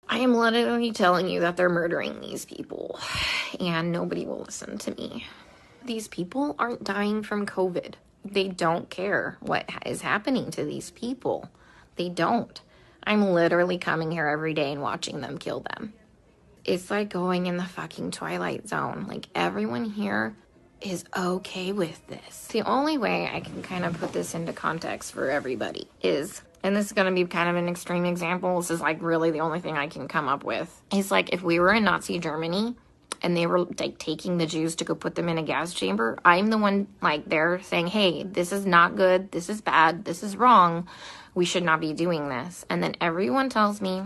I am literally telling you that they're murdering these people, and nobody will listen to me. These people aren't dying from COVID. They don't care what is happening to these people. They don't. I'm literally coming here every day and watching them kill them. It's like going in the fucking Twilight Zone. Like, everyone here is okay with this. The only way I can kind of put this into context for everybody is, and this is going to be kind of an extreme example, this is like really the only thing I can come up with, is like if we were in Nazi Germany and they were like taking the Jews to go put them in a gas chamber, I'm the one like there saying, hey, this is not good, this is bad, this is wrong, we should not be doing this. And then everyone tells me,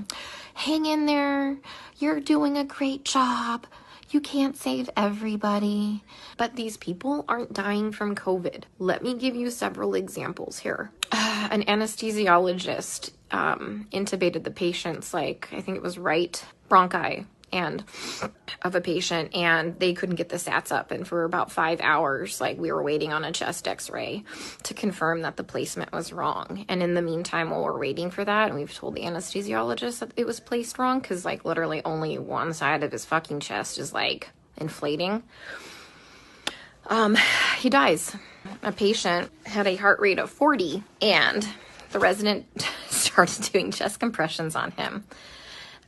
hang in there, you're doing a great job, you can't save everybody. But these people aren't dying from COVID. Let me give you several examples here. An anesthesiologist intubated the patient's, like, I think it was right bronchi and of a patient, and they couldn't get the sats up, and for about 5 hours, like, we were waiting on a chest x-ray to confirm that the placement was wrong. And in the meantime, while we're waiting for that, and we've told the anesthesiologist that it was placed wrong, because like literally only one side of his fucking chest is like inflating, he dies. A patient had a heart rate of 40, and the resident started doing chest compressions on him,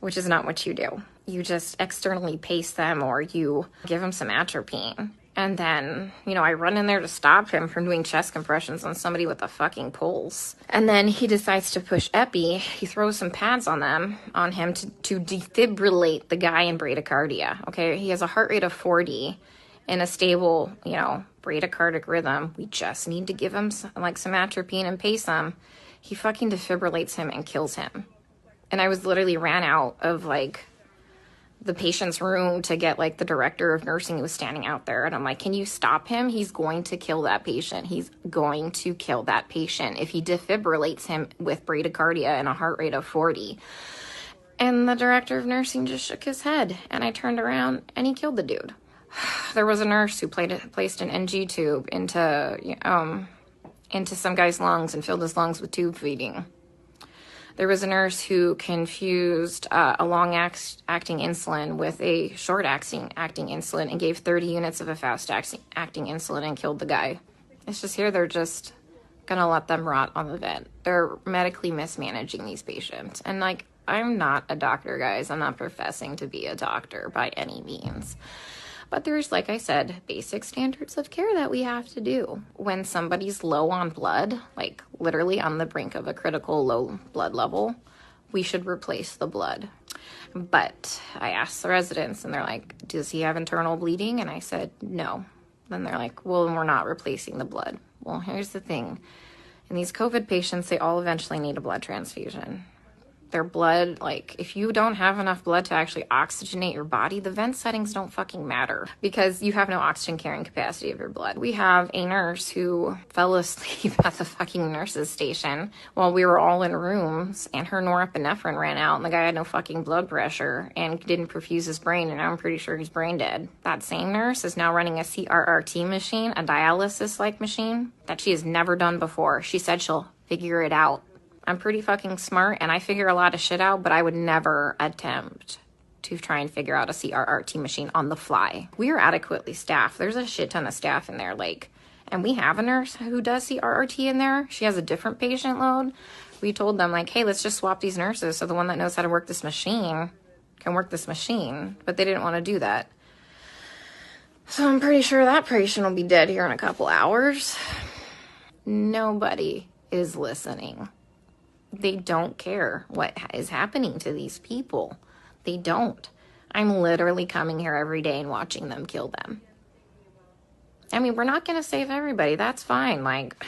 which is not what you do. You just externally pace them, or you give him some atropine. And then, you know, I run in there to stop him from doing chest compressions on somebody with a fucking pulse. And then he decides to push epi. He throws some pads on him to defibrillate the guy in bradycardia. Okay, he has a heart rate of 40 in a stable, you know, bradycardic rhythm. We just need to give him some atropine and pace him. He fucking defibrillates him and kills him. And I was literally ran out of like the patient's room to get like the director of nursing who was standing out there. And I'm like, can you stop him? He's going to kill that patient. He's going to kill that patient if he defibrillates him with bradycardia and a heart rate of 40. And the director of nursing just shook his head, and I turned around and he killed the dude. There was a nurse who placed an NG tube into some guy's lungs and filled his lungs with tube feeding. There was a nurse who confused a long-acting insulin with a short-acting insulin and gave 30 units of a fast-acting insulin and killed the guy. It's just here they're just going to let them rot on the vent. They're medically mismanaging these patients. And, like, I'm not a doctor, guys. I'm not professing to be a doctor by any means. But there's, like I said, basic standards of care that we have to do. When somebody's low on blood, like literally on the brink of a critical low blood level, we should replace the blood. But I asked the residents, and they're like, does he have internal bleeding? And I said, no. Then they're like, well, we're not replacing the blood. Well, here's the thing. In these COVID patients, they all eventually need a blood transfusion. Their blood, like, if you don't have enough blood to actually oxygenate your body, the vent settings don't fucking matter because you have no oxygen carrying capacity of your blood. We have a nurse who fell asleep at the fucking nurse's station while we were all in rooms, and her norepinephrine ran out, and the guy had no fucking blood pressure and didn't perfuse his brain, and I'm pretty sure he's brain dead. That same nurse is now running a CRRT machine, a dialysis-like machine that she has never done before. She said she'll figure it out. I'm pretty fucking smart, and I figure a lot of shit out, but I would never attempt to try and figure out a CRRT machine on the fly. We are adequately staffed. There's a shit ton of staff in there, like, and we have a nurse who does CRRT in there. She has a different patient load. We told them, like, hey, let's just swap these nurses so the one that knows how to work this machine can work this machine, but they didn't want to do that. So I'm pretty sure that patient will be dead here in a couple hours. Nobody is listening. They don't care what is happening to these people. They don't. I'm literally coming here every day and watching them kill them. I mean, we're not going to save everybody. That's fine. Like,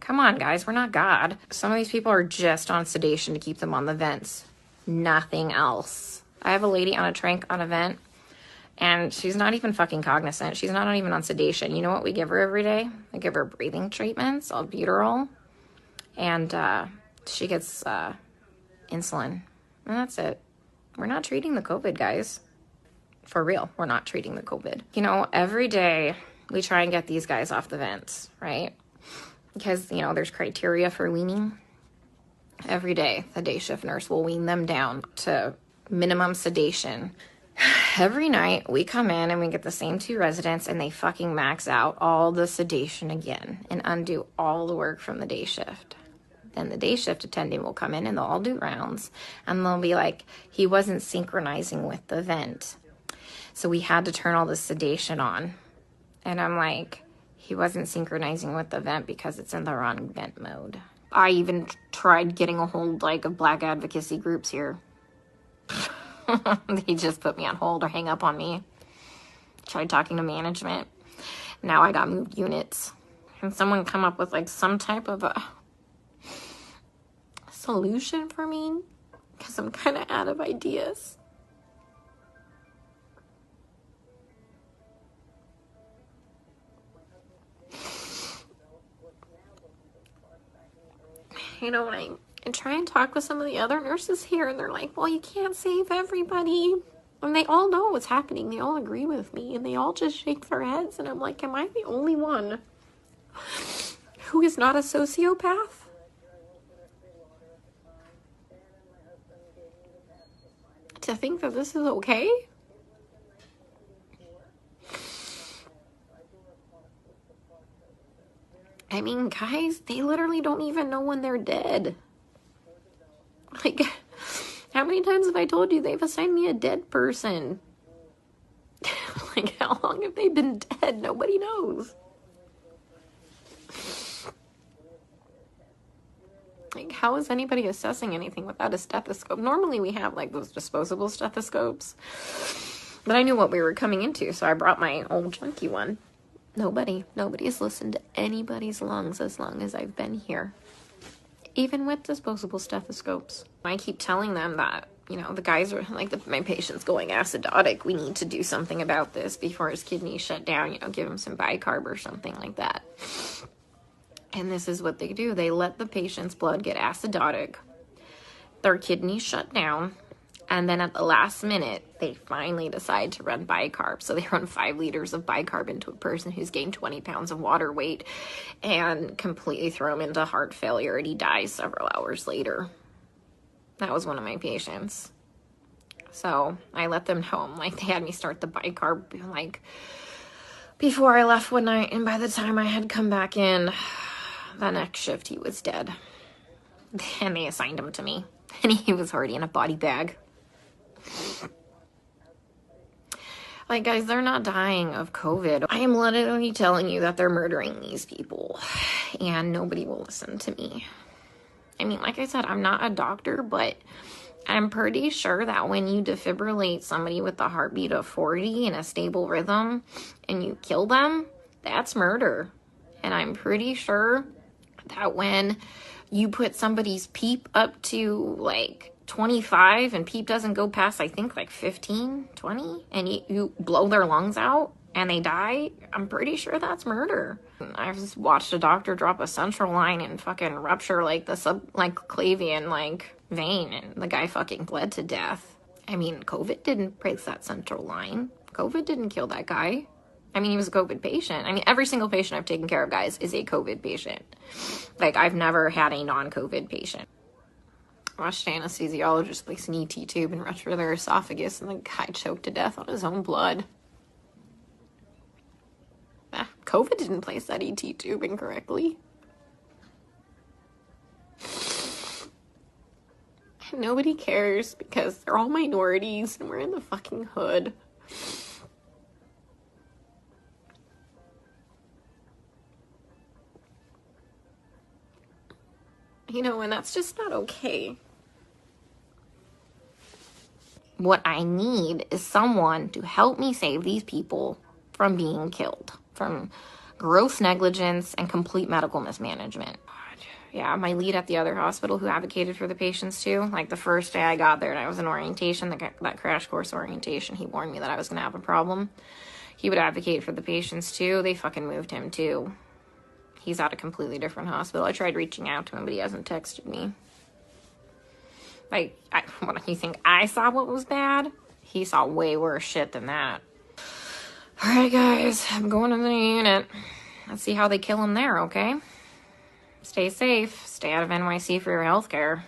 come on, guys. We're not God. Some of these people are just on sedation to keep them on the vents. Nothing else. I have a lady on a tranq on a vent, and she's not even fucking cognizant. She's not even on sedation. You know what we give her every day? We give her breathing treatments, albuterol, and she gets insulin, and that's it. We're not treating the COVID, guys. For real, we're not treating the COVID. You know, every day we try and get these guys off the vents, right? Because, you know, there's criteria for weaning. Every day, the day shift nurse will wean them down to minimum sedation. Every night we come in and we get the same 2 residents and they fucking max out all the sedation again and undo all the work from the day shift. Then the day shift attendant will come in and they'll all do rounds and they'll be like, he wasn't synchronizing with the vent. So we had to turn all the sedation on. And I'm like, he wasn't synchronizing with the vent because it's in the wrong vent mode. I even tried getting a hold of black advocacy groups here. They just put me on hold or hang up on me. Tried talking to management. Now I got moved units. Can someone come up with some type of a solution for me? Because I'm kind of out of ideas. When I try and talk with some of the other nurses here, and they're like, well, you can't save everybody. And they all know what's happening. They all agree with me, and they all just shake their heads. And I'm like, am I the only one who is not a sociopath? To think that this is okay? I mean, guys, they literally don't even know when they're dead. How many times have I told you they've assigned me a dead person? How long have they been dead? Nobody knows. How is anybody assessing anything without a stethoscope? Normally we have those disposable stethoscopes. But I knew what we were coming into, so I brought my old junky one. Nobody's listened to anybody's lungs as long as I've been here. Even with disposable stethoscopes. I keep telling them that, the guys are my patient's going acidotic. We need to do something about this before his kidneys shut down, give him some bicarb or something like that. And this is what they do. They let the patient's blood get acidotic. Their kidneys shut down. And then at the last minute, they finally decide to run bicarb. So they run 5 liters of bicarb into a person who's gained 20 pounds of water weight and completely throw him into heart failure, and he dies several hours later. That was one of my patients. So I let them know, they had me start the bicarb, before I left one night. And by the time I had come back in, the next shift, he was dead. And they assigned him to me. And he was already in a body bag. Guys, they're not dying of COVID. I am literally telling you that they're murdering these people, and nobody will listen to me. I mean, like I said, I'm not a doctor, but I'm pretty sure that when you defibrillate somebody with a heartbeat of 40 in a stable rhythm and you kill them, that's murder. And I'm pretty sure that when you put somebody's PEEP up to 25 and PEEP doesn't go past, I think 15, 20, and you blow their lungs out and they die, I'm pretty sure that's murder. I've just watched a doctor drop a central line and fucking rupture the subclavian vein, and the guy fucking bled to death. I mean, COVID didn't break that central line. COVID didn't kill that guy. I mean, he was a COVID patient. I mean, every single patient I've taken care of, guys, is a COVID patient. I've never had a non-COVID patient. I watched an anesthesiologist place an ET tube and rupture their esophagus, and the guy choked to death on his own blood. COVID didn't place that ET tube incorrectly. Nobody cares because they're all minorities and we're in the fucking hood. And that's just not okay. What I need is someone to help me save these people from being killed, from gross negligence and complete medical mismanagement. Yeah, my lead at the other hospital who advocated for the patients too, the first day I got there and I was in orientation, that crash course orientation, he warned me that I was going to have a problem. He would advocate for the patients too. They fucking moved him too. He's at a completely different hospital. I tried reaching out to him, but he hasn't texted me. What, you think I saw what was bad? He saw way worse shit than that. All right, guys, I'm going to the unit. Let's see how they kill him there, okay? Stay safe. Stay out of NYC for your health care.